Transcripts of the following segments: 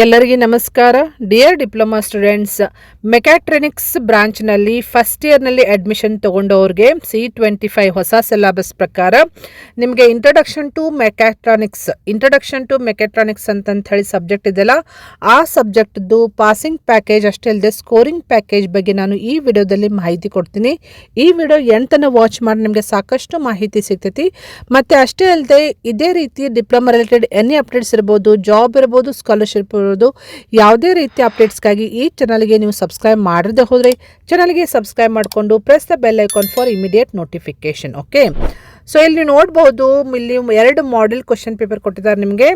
ಎಲ್ಲರಿಗೂ ನಮಸ್ಕಾರ. Dear diploma students, mechatronics ಬ್ರಾಂಚ್ನಲ್ಲಿ ಫಸ್ಟ್ ಇಯರ್ನಲ್ಲಿ ಅಡ್ಮಿಷನ್ ತೊಗೊಂಡವ್ರಿಗೆ C25 ಹೊಸ ಸಿಲೆಬಸ್ ಪ್ರಕಾರ ನಿಮಗೆ ಇಂಟ್ರೊಡಕ್ಷನ್ ಟು ಮೆಕ್ಯಾಟ್ರಾನಿಕ್ಸ್ ಅಂತಂತ ಹೇಳಿ ಸಬ್ಜೆಕ್ಟ್ ಇದೆಯಲ್ಲ, ಆ ಸಬ್ಜೆಕ್ಟ್ದು ಪಾಸಿಂಗ್ ಪ್ಯಾಕೇಜ್ ಅಷ್ಟೇ ಅಲ್ಲದೆ ಸ್ಕೋರಿಂಗ್ ಪ್ಯಾಕೇಜ್ ಬಗ್ಗೆ ನಾನು ಈ ವಿಡಿಯೋದಲ್ಲಿ ಮಾಹಿತಿ ಕೊಡ್ತೀನಿ. ಈ ವಿಡಿಯೋ ಎಂಟನ್ನು ವಾಚ್ ಮಾಡಿ ನಿಮಗೆ ಸಾಕಷ್ಟು ಮಾಹಿತಿ ಸಿಗ್ತೈತಿ. ಮತ್ತು ಅಷ್ಟೇ ಅಲ್ಲದೆ ಇದೇ ರೀತಿ ಡಿಪ್ಲೊಮಾ ರಿಲೇಟೆಡ್ ಎನಿ ಅಪ್ಡೇಟ್ಸ್ ಇರ್ಬೋದು, ಜಾಬ್ ಇರ್ಬೋದು, ಸ್ಕಾಲರ್ಶಿಪ್ ಇರ್ಬೋದು, ಯಾವುದೇ ರೀತಿ ಅಪ್ಡೇಟ್ಸ್ಗಾಗಿ ಈ ಚಾನಲ್ಗೆ ನೀವು ಸಬ್ಸ್ಕ್ರೈಬ್ ಮಾಡದೆ ಹೋದರೆ ಚಾನಲ್ಗೆ ಸಬ್ಸ್ಕ್ರೈಬ್ ಮಾಡಿಕೊಂಡು press the bell icon for immediate notification. Okay, so ಇಲ್ಲಿ ನೋಡ್ಬೋದು, ಇಲ್ಲಿ 2 ಮಾಡೆಲ್ ಕ್ವಶನ್ ಪೇಪರ್ ಕೊಟ್ಟಿದ್ದಾರೆ ನಿಮಗೆ.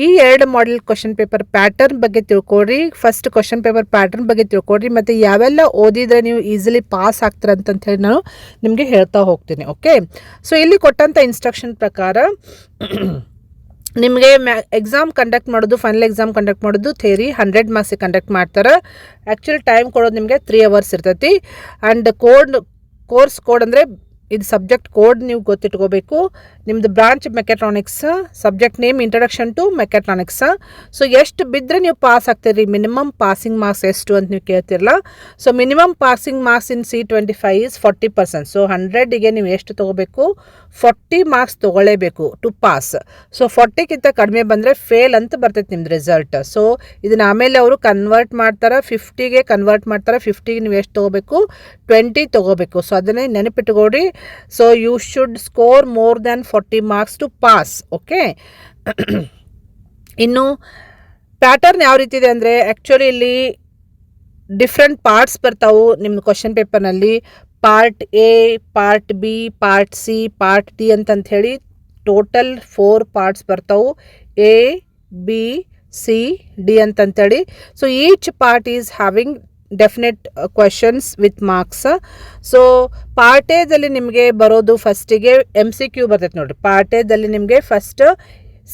ಈ 2 ಮಾಡೆಲ್ ಕ್ವಶನ್ ಪೇಪರ್ ಪ್ಯಾಟರ್ನ್ ಬಗ್ಗೆ ತಿಳ್ಕೊಡ್ರಿ. ಫಸ್ಟ್ ಕ್ವಶನ್ ಪೇಪರ್ ಪ್ಯಾಟರ್ನ್ ಬಗ್ಗೆ ತಿಳ್ಕೊಡ್ರಿ, ಮತ್ತು ಯಾವೆಲ್ಲ ಓದಿದರೆ ನೀವು ಈಸಿಲಿ ಪಾಸ್ ಆಗ್ತೀರ ಅಂತಂತ ಹೇಳಿ ನಾನು ನಿಮಗೆ ಹೇಳ್ತಾ ಹೋಗ್ತೀನಿ. ಓಕೆ, ಸೊ ಇಲ್ಲಿ ಕೊಟ್ಟಂಥ ಇನ್ಸ್ಟ್ರಕ್ಷನ್ ಪ್ರಕಾರ ನಿಮಗೆ ಎಕ್ಸಾಮ್ ಕಂಡಕ್ಟ್ ಮಾಡೋದು, ಫೈನಲ್ ಎಕ್ಸಾಮ್ ಕಂಡಕ್ಟ್ ಮಾಡೋದು ಥಿಯರಿ 100 ಮಾರ್ಕ್ಸಿಗೆ ಕಂಡಕ್ಟ್ ಮಾಡ್ತಾರೆ. ಆ್ಯಕ್ಚುಲಿ ಟೈಮ್ ಕೊಡೋದು ನಿಮಗೆ 3 ಅವರ್ಸ್ ಇರ್ತೈತಿ. ಆ್ಯಂಡ್ ಕೋರ್ಸ್ ಕೋಡ್ ಅಂದರೆ ಇದು ಸಬ್ಜೆಕ್ಟ್ ಕೋಡ್ ನೀವು ಗೊತ್ತಿಟ್ಕೋಬೇಕು. ನಿಮ್ಮದು branch mechatronics, subject name introduction to mechatronics. So ಎಷ್ಟು ಬಿದ್ದರೆ ನೀವು ಪಾಸ್ ಆಗ್ತೀರಿ, ಮಿನಿಮಮ್ ಪಾಸಿಂಗ್ ಮಾರ್ಕ್ಸ್ ಎಷ್ಟು ಅಂತ ನೀವು ಕೇಳ್ತಿರಲ್ಲ. So minimum passing marks in C25 is 40%. So 100ಗೆ ನೀವು ಎಷ್ಟು ತೊಗೋಬೇಕು, 40 ಮಾರ್ಕ್ಸ್ ತೊಗೊಳ್ಳೇಬೇಕು ಟು ಪಾಸ್. ಸೊ 40ಕ್ಕಿಂತ ಕಡಿಮೆ ಬಂದರೆ ಫೇಲ್ ಅಂತ ಬರ್ತೈತೆ ನಿಮ್ದು ರಿಸಲ್ಟ್. ಸೊ ಇದನ್ನ ಆಮೇಲೆ ಅವರು ಕನ್ವರ್ಟ್ ಮಾಡ್ತಾರೆ, 50ಗೆ ಕನ್ವರ್ಟ್ ಮಾಡ್ತಾರೆ. 50ಗೆ ನೀವು ಎಷ್ಟು ತೊಗೋಬೇಕು, 20 ತೊಗೋಬೇಕು. ಸೊ ಅದನ್ನೇ ನೆನಪಿಟ್ಕೊಡಿ. So you should score more than 40 marks to pass. Okay, ಇನ್ನು ಪ್ಯಾಟರ್ನ್ ಯಾವ ರೀತಿ ಇದೆ ಅಂದರೆ, ಆ್ಯಕ್ಚುಲಿ ಇಲ್ಲಿ ಡಿಫ್ರೆಂಟ್ ಪಾರ್ಟ್ಸ್ ಬರ್ತಾವೆ ನಿಮ್ಮ ಕ್ವಶನ್ ಪೇಪರ್ನಲ್ಲಿ. Part A, part B, part C, part D ಅಂತಂತ ಹೇಳಿ ಟೋಟಲ್ 4 ಪಾರ್ಟ್ಸ್ ಬರ್ತಾವೆ, ಎ, ಬಿ, ಸಿ, ಡಿ ಅಂತಂತೇಳಿ. So each part is having definite questions with marks. So part ಎದಲ್ಲಿ ನಿಮಗೆ ಬರೋದು ಫಸ್ಟಿಗೆ MCQ ಬರ್ತೈತೆ ನೋಡಿರಿ. ಪಾರ್ಟ್ ಎದಲ್ಲಿ ನಿಮಗೆ first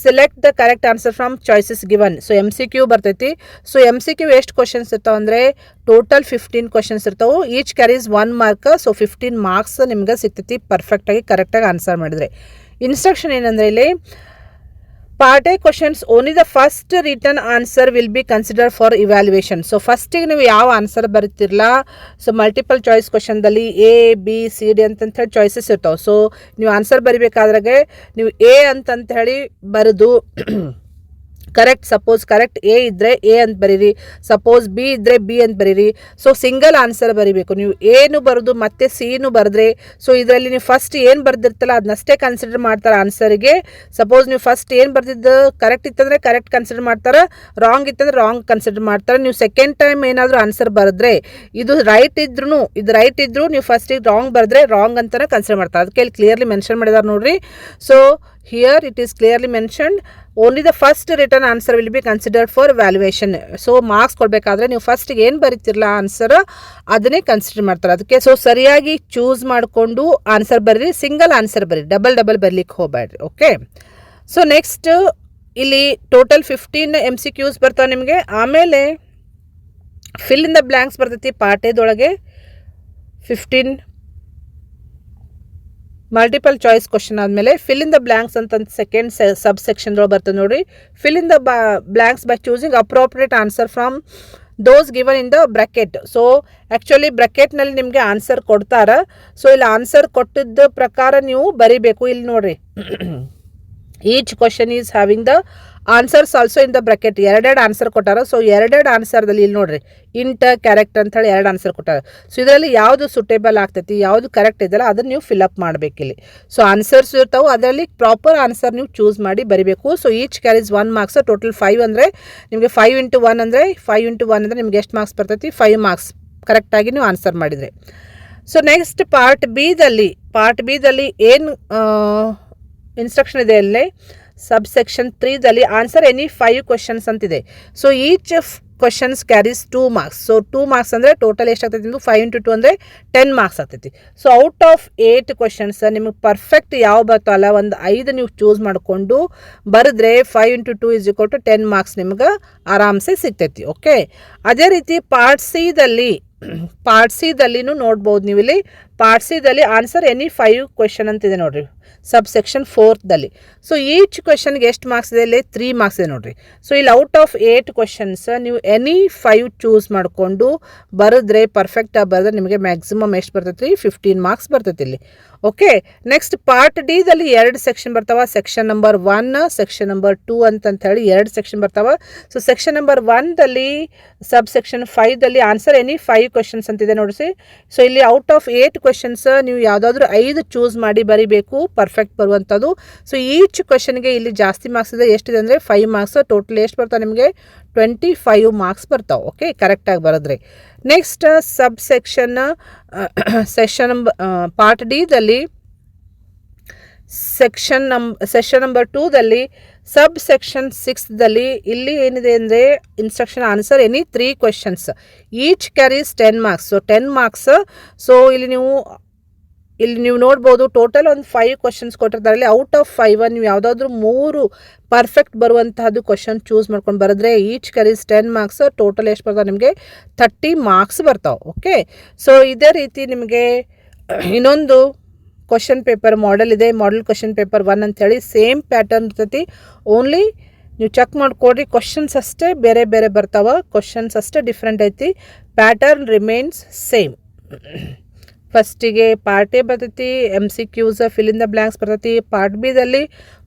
select the correct answer from choices given. So MCQ ಬರ್ತೈತಿ. ಸೊ MCQ ಎಷ್ಟು ಕ್ವಶನ್ಸ್ ಇರ್ತಾವೆ ಅಂದರೆ ಟೋಟಲ್ 15 ಕ್ವಶನ್ಸ್ ಇರ್ತಾವೆ. Each carries 1 mark. So 15 marks ನಿಮ್ಗೆ ಸಿಗ್ತೈತಿ ಪರ್ಫೆಕ್ಟಾಗಿ ಕರೆಕ್ಟಾಗಿ ಆನ್ಸರ್ ಮಾಡಿದರೆ. ಇನ್ಸ್ಟ್ರಕ್ಷನ್ ಏನಂದರೆ ಇಲ್ಲಿ part A questions only the first written answer will be consider for evaluation. So ಫಸ್ಟಿಗೆ ನೀವು ಯಾವ ಆನ್ಸರ್ ಬರೀತಿರಲ್ಲ, ಸೊ ಮಲ್ಟಿಪಲ್ ಚಾಯ್ಸ್ ಕ್ವಶನ್ದಲ್ಲಿ A, B, C, D ಅಂತಂತ ಹೇಳಿ ಚಾಯ್ಸಸ್ ಇರ್ತಾವೆ. ಸೊ ನೀವು ಆನ್ಸರ್ ಬರಿಬೇಕಾದ್ರಾಗೆ ನೀವು A ಅಂತಂತ ಹೇಳಿ ಬರೆದು ಕರೆಕ್ಟ್, ಸಪೋಸ್ ಕರೆಕ್ಟ್ A ಇದ್ದರೆ A ಅಂತ ಬರೀರಿ, ಸಪೋಸ್ B ಇದ್ದರೆ B ಅಂತ ಬರೀರಿ. ಸೊ ಸಿಂಗಲ್ ಆನ್ಸರ್ ಬರೀಬೇಕು. ನೀವು Aನು ಬರೆದು ಮತ್ತೆ Cನು ಬರೆದ್ರೆ, ಸೊ ಇದರಲ್ಲಿ ನೀವು ಫಸ್ಟ್ ಏನು ಬರೆದಿರ್ತಲ್ಲ ಅದನ್ನಷ್ಟೇ ಕನ್ಸಿಡರ್ ಮಾಡ್ತಾರೆ ಆನ್ಸರಿಗೆ. ಸಪೋಸ್ ನೀವು ಫಸ್ಟ್ ಏನು ಬರೆದಿದ್ದು ಕರೆಕ್ಟ್ ಇತ್ತಂದರೆ ಕರೆಕ್ಟ್ ಕನ್ಸಿಡರ್ ಮಾಡ್ತಾರೆ, ರಾಂಗ್ ಇತ್ತಂದರೆ ರಾಂಗ್ ಕನ್ಸಿಡರ್ ಮಾಡ್ತಾರೆ. ನೀವು ಸೆಕೆಂಡ್ ಟೈಮ್ ಏನಾದರೂ ಆನ್ಸರ್ ಬರೆದ್ರೆ ಇದು ರೈಟ್ ಇದ್ರೂ ನೀವು ಫಸ್ಟಿಗೆ ರಾಂಗ್ ಬರೆದ್ರೆ ರಾಂಗ್ ಅಂತಲೇ ಕನ್ಸಿಡರ್ ಮಾಡ್ತಾರೆ. ಅದಕ್ಕೆ ಇಲ್ಲಿ ಕ್ಲಿಯರ್ಲಿ ಮೆನ್ಷನ್ ಮಾಡಿದ್ದಾರೆ ನೋಡ್ರಿ. So here it is clearly mentioned only the first written answer will be considered for valuation. So marks ಕೊಡಬೇಕಾದ್ರೆ ನೀವು ಫಸ್ಟಿಗೆ ಏನು ಬರೀತಿರಲ್ಲ ಆನ್ಸರ್ ಅದನ್ನೇ ಕನ್ಸಿಡರ್ ಮಾಡ್ತಾರೆ. ಅದಕ್ಕೆ ಸೊ ಸರಿಯಾಗಿ ಚೂಸ್ ಮಾಡಿಕೊಂಡು ಆನ್ಸರ್ ಬರ್ರಿ, ಸಿಂಗಲ್ ಆನ್ಸರ್ ಬರ್ರಿ, ಡಬಲ್ ಬರ್ಲಿಕ್ಕೆ ಹೋಗಬೇಡ್ರಿ. ಓಕೆ, ಸೊ ನೆಕ್ಸ್ಟ್ ಇಲ್ಲಿ ಟೋಟಲ್ 15 MCQs ಬರ್ತಾವೆ ನಿಮಗೆ. ಆಮೇಲೆ ಫಿಲ್ ಇನ್ ದ ಬ್ಲ್ಯಾಂಕ್ಸ್ ಬರ್ತೈತಿ ಪಾರ್ಟ್ ಎದೊಳಗೆ 15 ಮಲ್ಟಿಪಲ್ ಚಾಯ್ಸ್ ಕ್ವಶನ್ ಆದಮೇಲೆ ಫಿಲ್ ಇನ್ ದ ಬ್ಲ್ಯಾಂಕ್ಸ್ ಅಂತ ಸೆಕೆಂಡ್ ಸಬ್ ಸೆಕ್ಷನ್ದೊಳಗೆ ಬರ್ತದೆ ನೋಡಿ. Fill in the blanks by choosing appropriate answer from those given in the bracket. So actually ಬ್ರ್ಯಾಕೆಟ್ನಲ್ಲಿ ನಿಮಗೆ ಆನ್ಸರ್ ಕೊಡ್ತಾರೆ. ಸೊ ಇಲ್ಲಿ ಆನ್ಸರ್ ಕೊಟ್ಟಿದ್ದ ಪ್ರಕಾರ ನೀವು ಬರೀಬೇಕು. ಇಲ್ಲಿ ನೋಡಿರಿ, each question is having the answers also in the bracket. 2 answer ಕೊಟ್ಟಾರ. ಸೊ 2 ಆನ್ಸರ್ದಲ್ಲಿ ಇಲ್ಲಿ ನೋಡಿರಿ ಇಂಟ್ ಕ್ಯಾರೆಕ್ಟ್ ಅಂತ ಹೇಳಿ 2 ಆನ್ಸರ್ ಕೊಟ್ಟಾರ. ಸೊ ಇದರಲ್ಲಿ ಯಾವುದು ಸೂಟೇಬಲ್ ಆಗ್ತೈತಿ, ಯಾವುದು ಕರೆಕ್ಟ್ ಇದೆಯಲ್ಲ ಅದನ್ನು ನೀವು ಫಿಲ್ಅಪ್ ಮಾಡಬೇಕಿಲ್ಲಿ. ಸೊ ಆನ್ಸರ್ಸ್ ಇರ್ತಾವೆ, ಅದರಲ್ಲಿ ಪ್ರಾಪರ್ ಆನ್ಸರ್ ನೀವು ಚೂಸ್ ಮಾಡಿ ಬರೀಬೇಕು. So each carries 1 marks. Total 5 ಅಂದರೆ ನಿಮಗೆ 5 ಇಂಟು 1 ಅಂದರೆ ನಿಮ್ಗೆ ಎಷ್ಟು ಮಾರ್ಕ್ಸ್ ಬರ್ತೈತಿ, 5 ಮಾರ್ಕ್ಸ್ ಕರೆಕ್ಟಾಗಿ ನೀವು ಆನ್ಸರ್ ಮಾಡಿದರೆ. ಸೊ ನೆಕ್ಸ್ಟ್ ಪಾರ್ಟ್ ಬಿದಲ್ಲಿ ಏನು ಇನ್ಸ್ಟ್ರಕ್ಷನ್ ಇದೆ ಅಲ್ಲಿ ಸಬ್ ಸೆಕ್ಷನ್ 3ದಲ್ಲಿ ಆನ್ಸರ್ ಎನಿ 5 ಕ್ವಶನ್ಸ್ ಅಂತಿದೆ. So each questions carries 2 marks. So 2 marks ಅಂದರೆ ಟೋಟಲ್ ಎಷ್ಟಾಗ್ತೈತಿ ನಿಮ್ಗೆ 5 ಇಂಟು 2 ಅಂದರೆ 10 ಮಾರ್ಕ್ಸ್ ಆಗ್ತೈತಿ. ಸೊ ಔಟ್ ಆಫ್ 8 ಕ್ವಶನ್ಸ್ ನಿಮಗೆ ಪರ್ಫೆಕ್ಟ್ ಯಾವ ಬರ್ತಾವಲ್ಲ ಒಂದು 5 ನೀವು ಚೂಸ್ ಮಾಡಿಕೊಂಡು ಬರೆದ್ರೆ 5 into 2 is equal to 10 marks ನಿಮ್ಗೆ ಆರಾಮ್ಸೆ ಸಿಗ್ತೈತಿ. ಓಕೆ, ಅದೇ ರೀತಿ ಪಾರ್ಟ್ ಸಿದಲ್ಲಿನೂ ನೋಡ್ಬೋದು ನೀವು ಇಲ್ಲಿ ಪಾರ್ಟ್ ಸಿದಲ್ಲಿ ಆನ್ಸರ್ ಎನಿ 5 ಕ್ವೆಶನ್ ಅಂತಿದೆ ನೋಡಿರಿ ಸಬ್ ಸೆಕ್ಷನ್ 4ದಲ್ಲಿ. ಸೊ ಈಚ್ ಕ್ವೆಶನ್ಗೆ ಎಷ್ಟು ಮಾರ್ಕ್ಸ್ ಇದೆ ಇಲ್ಲಿ 3 ಮಾರ್ಕ್ಸ್ ಇದೆ ನೋಡಿರಿ. ಸೊ ಇಲ್ಲಿ ಔಟ್ ಆಫ್ 8 ಕ್ವೆಶನ್ಸ್ ನೀವು ಎನಿ 5 ಚೂಸ್ ಮಾಡಿಕೊಂಡು ಬರೆದ್ರೆ ಪರ್ಫೆಕ್ಟಾಗಿ ಬರೆದ್ರೆ ನಿಮಗೆ ಮ್ಯಾಕ್ಸಿಮಮ್ ಎಷ್ಟು ಬರ್ತೈತಿ 15 ಮಾರ್ಕ್ಸ್ ಬರ್ತೈತಿ ಇಲ್ಲಿ. ಓಕೆ, ನೆಕ್ಸ್ಟ್ ಪಾರ್ಟ್ ಡಿದಲ್ಲಿ 2 ಸೆಕ್ಷನ್ ಬರ್ತಾವ. ಸೆಕ್ಷನ್ ನಂಬರ್ 1 ಸೆಕ್ಷನ್ ನಂಬರ್ 2 ಅಂತ ಹೇಳಿ 2 ಸೆಕ್ಷನ್ ಬರ್ತಾವ. ಸೊ ಸೆಕ್ಷನ್ ನಂಬರ್ 1ದಲ್ಲಿ ಸಬ್ ಸೆಕ್ಷನ್ 5ದಲ್ಲಿ ಆನ್ಸರ್ ಎನಿ 5 ಕ್ವೆಶನ್ಸ್ ಅಂತಿದೆ ನೋಡಿಸಿ. ಸೊ ಇಲ್ಲಿ ಔಟ್ ಆಫ್ 8 ಕ್ವೆಶನ್ಸ್ ನೀವು ಯಾವುದಾದ್ರೂ 5 ಚೂಸ್ ಮಾಡಿ ಬರೀಬೇಕು ಪರ್ಫೆಕ್ಟ್ ಬರುವಂಥದ್ದು. ಸೊ ಈಚ್ ಕ್ವೆಶನ್ಗೆ ಇಲ್ಲಿ ಜಾಸ್ತಿ ಮಾರ್ಕ್ಸ್ ಇದೆ. ಎಷ್ಟಿದೆ ಅಂದರೆ 5 ಮಾರ್ಕ್ಸ್. ಟೋಟಲ್ ಎಷ್ಟು ಬರ್ತಾವೆ ನಿಮಗೆ 25 ಮಾರ್ಕ್ಸ್ ಬರ್ತಾವೆ. ಓಕೆ, ಕರೆಕ್ಟಾಗಿ ಬರೆದ್ರಿ. ನೆಕ್ಸ್ಟ್ ಸಬ್ ಸೆಕ್ಷನ್ ಪಾರ್ಟ್ ಡಿದಲ್ಲಿ ಸೆಷನ್ ನಂಬರ್ 2ದಲ್ಲಿ ಸಬ್ ಸೆಕ್ಷನ್ 6ದಲ್ಲಿ ಇಲ್ಲಿ ಏನಿದೆ ಅಂದರೆ instruction answer any 3 questions each carries 10 marks. So 10 marks. So ಇಲ್ಲಿ ನೀವು ನೋಡ್ಬೋದು ಟೋಟಲ್ ಒಂದು 5 ಕ್ವೆಶನ್ಸ್ ಕೊಟ್ಟಿರ್ತಾರೆ. ಅಲ್ಲಿ ಔಟ್ ಆಫ್ 5 ನೀವು ಯಾವುದಾದ್ರೂ 3 ಪರ್ಫೆಕ್ಟ್ ಬರುವಂತಹದ್ದು ಕ್ವೆಶನ್ ಚೂಸ್ ಮಾಡ್ಕೊಂಡು ಬರೆದ್ರೆ ಈಚ್ ಕ್ಯಾರೀಸ್ 10 ಮಾರ್ಕ್ಸ್. ಟೋಟಲ್ ಎಷ್ಟು ಬರ್ತಾವೆ ನಿಮಗೆ 30 ಮಾರ್ಕ್ಸ್ ಬರ್ತಾವೆ. ಓಕೆ, ಸೊ ಇದೇ ರೀತಿ ನಿಮಗೆ ಇನ್ನೊಂದು ಕ್ವೆಶನ್ ಪೇಪರ್ ಮಾಡೆಲ್ ಇದೆ. ಮಾಡೆಲ್ ಕ್ವೆಶನ್ ಪೇಪರ್ 1 ಅಂಥೇಳಿ ಸೇಮ್ ಪ್ಯಾಟರ್ನ್ ಇರ್ತೈತಿ. ಓನ್ಲಿ ನೀವು ಚೆಕ್ ಮಾಡಿಕೊಡ್ರಿ, ಕ್ವೆಶನ್ಸ್ ಅಷ್ಟೇ ಬೇರೆ ಬೇರೆ ಬರ್ತಾವೆ, ಕ್ವೆಶನ್ಸ್ ಅಷ್ಟೇ ಡಿಫ್ರೆಂಟ್ ಐತಿ, ಪ್ಯಾಟರ್ನ್ ರಿಮೇನ್ಸ್ ಸೇಮ್. ಫಸ್ಟಿಗೆ ಪಾರ್ಟ್ ಎ ಬರ್ತೈತಿ, MCQs fill in the blanks ಬರ್ತೈತಿ. ಪಾರ್ಟ್ ಬಿದಲ್ಲಿ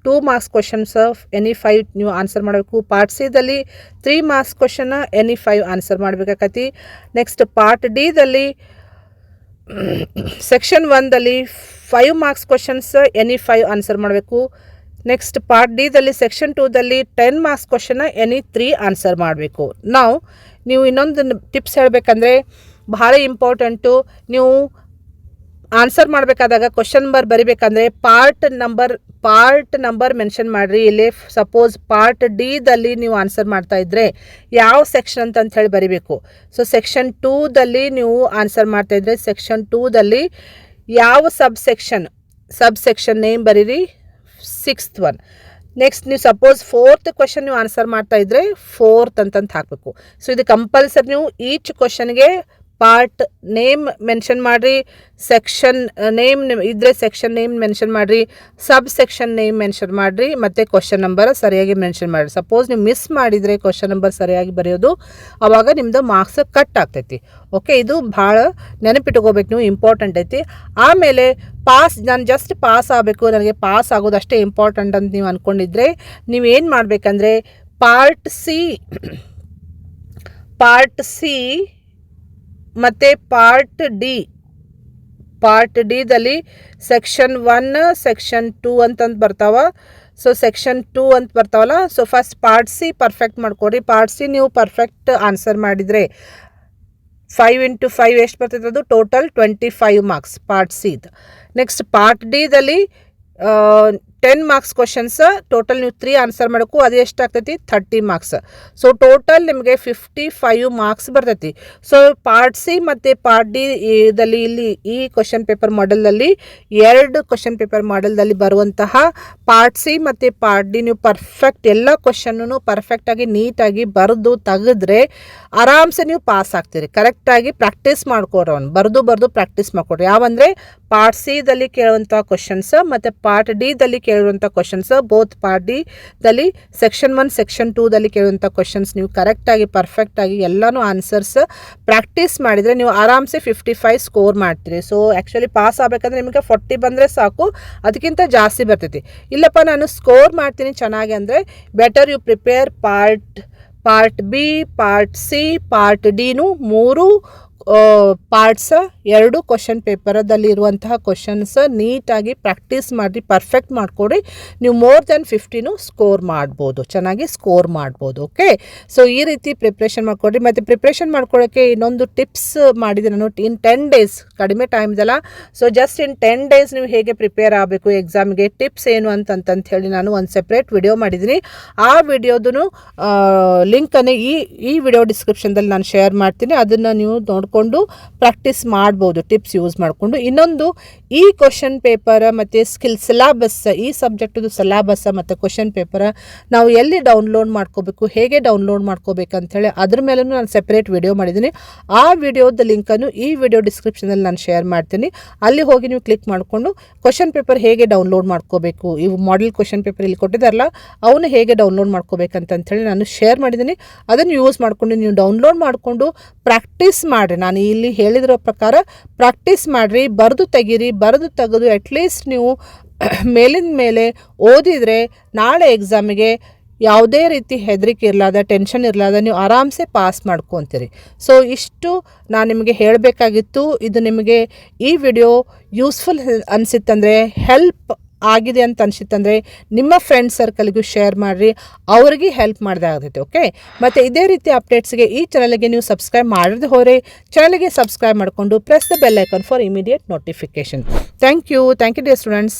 2 ಮಾರ್ಕ್ಸ್ ಕ್ವೆಶನ್ಸ್ ಎನಿ 5 ನೀವು ಆನ್ಸರ್ ಮಾಡಬೇಕು. ಪಾರ್ಟ್ ಸಿದಲ್ಲಿ 3 ಮಾರ್ಕ್ಸ್ ಕ್ವೆಶನ್ ಎನಿ 5 ಆನ್ಸರ್ ಮಾಡಬೇಕಾಕತಿ. ನೆಕ್ಸ್ಟ್ ಪಾರ್ಟ್ ಡಿದಲ್ಲಿ ಸೆಕ್ಷನ್ 1ದಲ್ಲಿ 5 ಮಾರ್ಕ್ಸ್ ಕ್ವೆಶನ್ಸ್ ಎನಿ 5 ಆನ್ಸರ್ ಮಾಡಬೇಕು. ನೆಕ್ಸ್ಟ್ ಪಾರ್ಟ್ ಡಿದಲ್ಲಿ ಸೆಕ್ಷನ್ 2ದಲ್ಲಿ 10 ಮಾರ್ಕ್ಸ್ ಕ್ವೆಶನ್ ಎನಿ 3 ಆನ್ಸರ್ ಮಾಡಬೇಕು. ನೀವು ಇನ್ನೊಂದು ಟಿಪ್ಸ್ ಹೇಳಬೇಕಂದ್ರೆ ಭಾಳ ಇಂಪಾರ್ಟೆಂಟು, ನೀವು ಆನ್ಸರ್ ಮಾಡಬೇಕಾದಾಗ ಕ್ವಶನ್ ನಂಬರ್ ಬರಿಬೇಕಂದ್ರೆ ಪಾರ್ಟ್ ನಂಬರ್ ಮೆನ್ಷನ್ ಮಾಡಿರಿ. ಇಲ್ಲಿ ಸಪೋಸ್ ಪಾರ್ಟ್ ಡಿದಲ್ಲಿ ನೀವು ಆನ್ಸರ್ ಮಾಡ್ತಾ ಇದ್ರೆ ಯಾವ ಸೆಕ್ಷನ್ ಅಂತ ಹೇಳಿ ಬರಿಬೇಕು. ಸೊ ಸೆಕ್ಷನ್ 2ದಲ್ಲಿ ನೀವು ಆನ್ಸರ್ ಮಾಡ್ತಾ ಇದ್ರೆ ಸೆಕ್ಷನ್ 2ದಲ್ಲಿ ಯಾವ ಸಬ್ ಸೆಕ್ಷನ್ ನೇಮ್ ಬರೀರಿ 6th ಒನ್. ನೆಕ್ಸ್ಟ್ ನೀವು ಸಪೋಸ್ 4th ಕ್ವೆಶನ್ ನೀವು ಆನ್ಸರ್ ಮಾಡ್ತಾ ಇದ್ರೆ 4th ಅಂತಂತ ಹಾಕಬೇಕು. ಸೊ ಇದು ಕಂಪಲ್ಸರಿ ನೀವು ಈಚ್ ಕ್ವೆಶನ್ಗೆ ಪಾರ್ಟ್ ನೇಮ್ ಮೆನ್ಷನ್ ಮಾಡಿರಿ, ಸೆಕ್ಷನ್ ನೇಮ್ ಇದ್ದರೆ ಸೆಕ್ಷನ್ ನೇಮ್ ಮೆನ್ಷನ್ ಮಾಡಿರಿ, ಸಬ್ ಸೆಕ್ಷನ್ ನೇಮ್ ಮೆನ್ಷನ್ ಮಾಡಿರಿ, ಮತ್ತು ಕ್ವೆಶನ್ ನಂಬರ್ ಸರಿಯಾಗಿ ಮೆನ್ಷನ್ ಮಾಡಿರಿ. ಸಪೋಸ್ ನೀವು ಮಿಸ್ ಮಾಡಿದರೆ ಕ್ವೆಶನ್ ನಂಬರ್ ಸರಿಯಾಗಿ ಬರೆಯೋದು, ಆವಾಗ ನಿಮ್ಮದು ಮಾರ್ಕ್ಸ್ ಕಟ್ ಆಗ್ತೈತಿ. ಓಕೆ, ಇದು ಭಾಳ ನೆನಪಿಟ್ಕೋಬೇಕು ನೀವು, ಇಂಪಾರ್ಟೆಂಟ್ ಐತಿ. ಆಮೇಲೆ ನಾನು ಜಸ್ಟ್ ಪಾಸ್ ಆಗಬೇಕು, ನನಗೆ ಪಾಸ್ ಆಗೋದು ಅಷ್ಟೇ ಇಂಪಾರ್ಟೆಂಟ್ ಅಂತ ನೀವು ಅಂದ್ಕೊಂಡಿದ್ರೆ ನೀವೇನು ಮಾಡಬೇಕಂದ್ರೆ ಪಾರ್ಟ್ ಸಿ ಮತ್ತು ಪಾರ್ಟ್ ಡಿದಲ್ಲಿ ಸೆಕ್ಷನ್ 1 ಸೆಕ್ಷನ್ 2 ಅಂತಂದು ಬರ್ತಾವ. ಸೊ ಸೆಕ್ಷನ್ 2 ಅಂತ ಬರ್ತಾವಲ್ಲ, so first part C perfect ಮಾಡ್ಕೊಡ್ರಿ. ಪಾರ್ಟ್ ಸಿ ನೀವು ಪರ್ಫೆಕ್ಟ್ ಆನ್ಸರ್ ಮಾಡಿದರೆ 5 × 5 ಎಷ್ಟು ಬರ್ತೈತೆ, ಅದು ಟೋಟಲ್ 25 ಮಾರ್ಕ್ಸ್ ಪಾರ್ಟ್ ಸಿದು. ನೆಕ್ಸ್ಟ್ ಪಾರ್ಟ್ ಡಿದಲ್ಲಿ 10 ಮಾರ್ಕ್ಸ್ ಕ್ವಶನ್ಸ್ ಟೋಟಲ್ ನೀವು 3 ಆನ್ಸರ್ ಮಾಡಬೇಕು, ಅದು ಎಷ್ಟಾಗ್ತೈತಿ 30 ಮಾರ್ಕ್ಸ್. ಸೊ ಟೋಟಲ್ ನಿಮಗೆ 55 ಮಾರ್ಕ್ಸ್ ಬರ್ತೈತಿ. ಸೊ ಪಾರ್ಟ್ ಸಿ ಮತ್ತು ಪಾರ್ಟ್ ಡಿ ದಲ್ಲಿ ಇಲ್ಲಿ ಈ ಕ್ವಶನ್ ಪೇಪರ್ ಮಾಡೆಲ್ದಲ್ಲಿ 2 ಕ್ವಶನ್ ಪೇಪರ್ ಮಾಡೆಲ್ದಲ್ಲಿ ಬರುವಂತಹ ಪಾರ್ಟ್ ಸಿ ಮತ್ತು ಪಾರ್ಟ್ ಡಿ ನೀವು ಪರ್ಫೆಕ್ಟ್ ಎಲ್ಲ ಕ್ವಶನ್ನು ಪರ್ಫೆಕ್ಟಾಗಿ ನೀಟಾಗಿ ಬರೆದು ತೆಗೆದ್ರೆ ಆರಾಮ್ಸೆ ನೀವು ಪಾಸ್ ಆಗ್ತೀರಿ. ಕರೆಕ್ಟಾಗಿ ಪ್ರಾಕ್ಟೀಸ್ ಮಾಡ್ಕೊಡ್ರಿ, ಅವ್ನು ಬರೆದು ಪ್ರಾಕ್ಟೀಸ್ ಮಾಡ್ಕೊಡ್ರಿ. ಯಾವಂದರೆ ಪಾರ್ಟ್ ಸಿದಲ್ಲಿ ಕೇಳುವಂಥ ಕ್ವಶನ್ಸ್ ಮತ್ತು ಪಾರ್ಟ್ ಡಿದಲ್ಲಿ ಕೇಳುವಂಥ ಕ್ವಶನ್ಸ್, ಬೋತ್ ಪಾರ್ಟ್ ಡಿದಲ್ಲಿ ಸೆಕ್ಷನ್ 1 ಸೆಕ್ಷನ್ 2ದಲ್ಲಿ ಕೇಳುವಂಥ ಕ್ವಶನ್ಸ್ ನೀವು ಕರೆಕ್ಟಾಗಿ ಪರ್ಫೆಕ್ಟಾಗಿ ಎಲ್ಲನೂ ಆನ್ಸರ್ಸ್ ಪ್ರಾಕ್ಟೀಸ್ ಮಾಡಿದರೆ ನೀವು ಆರಾಮ್ಸೆ 55 ಸ್ಕೋರ್ ಮಾಡ್ತೀರಿ. ಸೊ ಆ್ಯಕ್ಚುಲಿ ಪಾಸ್ ಆಗಬೇಕಂದ್ರೆ ನಿಮಗೆ 40 ಬಂದರೆ ಸಾಕು, ಅದಕ್ಕಿಂತ ಜಾಸ್ತಿ ಬರ್ತೈತಿ. ಇಲ್ಲಪ್ಪ ನಾನು ಸ್ಕೋರ್ ಮಾಡ್ತೀನಿ ಚೆನ್ನಾಗಿ ಅಂದರೆ better you prepare part B, part C, part ಡಿನೂ 3 ಪಾರ್ಟ್ಸ್ 2 ಕ್ವಶನ್ ಪೇಪರದಲ್ಲಿ ಇರುವಂತಹ ಕ್ವಶನ್ಸ್ ನೀಟಾಗಿ ಪ್ರಾಕ್ಟೀಸ್ ಮಾಡಿ ಪರ್ಫೆಕ್ಟ್ ಮಾಡಿಕೊಡ್ರಿ. ನೀವು ಮೋರ್ ದೆನ್ 50 ಸ್ಕೋರ್ ಮಾಡ್ಬೋದು, ಚೆನ್ನಾಗಿ ಸ್ಕೋರ್ ಮಾಡ್ಬೋದು. ಓಕೆ, ಸೊ ಈ ರೀತಿ ಪ್ರಿಪ್ರೇಷನ್ ಮಾಡ್ಕೊಡ್ರಿ. ಮತ್ತು ಪ್ರಿಪ್ರೇಷನ್ ಮಾಡ್ಕೊಳ್ಳೋಕ್ಕೆ ಇನ್ನೊಂದು ಟಿಪ್ಸ್ ಮಾಡಿದೆ ನಾನು, ಇನ್ 10 ಡೇಸ್ ಕಡಿಮೆ ಟೈಮ್ ಇದೆಲ್ಲ, ಸೊ ಜಸ್ಟ್ ಇನ್ 10 ಡೇಸ್ ನೀವು ಹೇಗೆ ಪ್ರಿಪೇರ್ ಆಗಬೇಕು ಎಕ್ಸಾಮ್ಗೆ, ಟಿಪ್ಸ್ ಏನು ಅಂತ ಹೇಳಿ ನಾನು ಒಂದು ಸೆಪ್ರೇಟ್ ವಿಡಿಯೋ ಮಾಡಿದ್ದೀನಿ. ಆ ವಿಡಿಯೋದೂ ಲಿಂಕನ್ನು ಈ ವಿಡಿಯೋ ಡಿಸ್ಕ್ರಿಪ್ಷನ್ದಲ್ಲಿ ನಾನು ಶೇರ್ ಮಾಡ್ತೀನಿ, ಅದನ್ನು ನೀವು ನೋಡಿಕೊಂಡು ಪ್ರಾಕ್ಟೀಸ್ ಮಾಡಿ ಮಾಡ್ಬೋದು ಟಿಪ್ಸ್ ಯೂಸ್ ಮಾಡಿಕೊಂಡು. ಇನ್ನೊಂದು, ಈ ಕ್ವಶನ್ ಪೇಪರ್ ಮತ್ತು ಸಿಲಾಬಸ್, ಈ ಸಬ್ಜೆಕ್ಟದು ಸಿಲಾಬಸ್ ಮತ್ತು ಕ್ವಶನ್ ಪೇಪರ್ ನಾವು ಎಲ್ಲಿ ಡೌನ್ಲೋಡ್ ಮಾಡ್ಕೋಬೇಕು, ಹೇಗೆ ಡೌನ್ಲೋಡ್ ಮಾಡ್ಕೋಬೇಕಂತೇಳಿ ಅದ್ರ ಮೇಲೂ ನಾನು ಸೆಪ್ರೇಟ್ ವಿಡಿಯೋ ಮಾಡಿದ್ದೀನಿ. ಆ ವಿಡಿಯೋದ ಲಿಂಕನ್ನು ಈ ವಿಡಿಯೋ ಡಿಸ್ಕ್ರಿಪ್ಷನಲ್ಲಿ ನಾನು ಶೇರ್ ಮಾಡ್ತೀನಿ. ಅಲ್ಲಿ ಹೋಗಿ ನೀವು ಕ್ಲಿಕ್ ಮಾಡಿಕೊಂಡು ಕ್ವಶನ್ ಪೇಪರ್ ಹೇಗೆ ಡೌನ್ಲೋಡ್ ಮಾಡ್ಕೋಬೇಕು, ಇವು ಮಾಡೆಲ್ ಕ್ವಶನ್ ಪೇಪರ್ ಇಲ್ಲಿ ಕೊಟ್ಟಿದ್ದಾರಲ್ಲ ಅವನ್ನ ಹೇಗೆ ಡೌನ್ಲೋಡ್ ಮಾಡ್ಕೋಬೇಕಂತೇಳಿ ನಾನು ಶೇರ್ ಮಾಡಿದ್ದೀನಿ. ಅದನ್ನು ಯೂಸ್ ಮಾಡಿಕೊಂಡು ನೀವು ಡೌನ್ಲೋಡ್ ಮಾಡಿಕೊಂಡು ಪ್ರಾಕ್ಟೀಸ್ ಮಾಡಿರಿ. ನಾನು ಇಲ್ಲಿ ಹೇಳಿದಿರೋ ಪ್ರಕಾರ ಪ್ರಾಕ್ಟೀಸ್ ಮಾಡಿರಿ, ಬರೆದು ತೆಗೀರಿ. ಬರೆದು ತೆಗೆದು ಅಟ್ಲೀಸ್ಟ್ ನೀವು ಮೇಲಿಂದ ಮೇಲೆ ಓದಿದರೆ ನಾಳೆ ಎಕ್ಸಾಮಿಗೆ ಯಾವುದೇ ರೀತಿ ಹೆದರಿಕೆ ಇರಲಾದ, ಟೆನ್ಷನ್ ಇರಲಾದ ನೀವು ಆರಾಮ್ಸೆ ಪಾಸ್ ಮಾಡ್ಕೊತೀರಿ. ಸೊ ಇಷ್ಟು ನಾನು ನಿಮಗೆ ಹೇಳಬೇಕಾಗಿತ್ತು. ಇದು ನಿಮಗೆ ಈ ವಿಡಿಯೋ ಯೂಸ್ಫುಲ್ ಅನಿಸಿತ್ತಂದರೆ, ಹೆಲ್ಪ್ ಆಗಿದೆ ಅಂತ ಅನಿಸಿತ್ತಂದರೆ ನಿಮ್ಮ ಫ್ರೆಂಡ್ ಸರ್ಕಲ್ಗೂ ಶೇರ್ ಮಾಡಿರಿ, ಅವ್ರಿಗೆ ಹೆಲ್ಪ್ ಮಾಡಿದೆ ಆಗ್ತೈತೆ. ಓಕೆ, ಮತ್ತು ಇದೇ ರೀತಿ ಅಪ್ಡೇಟ್ಸ್ಗೆ ಈ ಚಾನಲ್ಗೆ ನೀವು ಸಬ್ಸ್ಕ್ರೈಬ್ ಮಾಡಿದ್ರೆ ಹೋರೆ ಚಾನಲ್ಗೆ ಸಬ್ಸ್ಕ್ರೈಬ್ ಮಾಡಿಕೊಂಡು press the bell icon for immediate notification. Thank you dear students.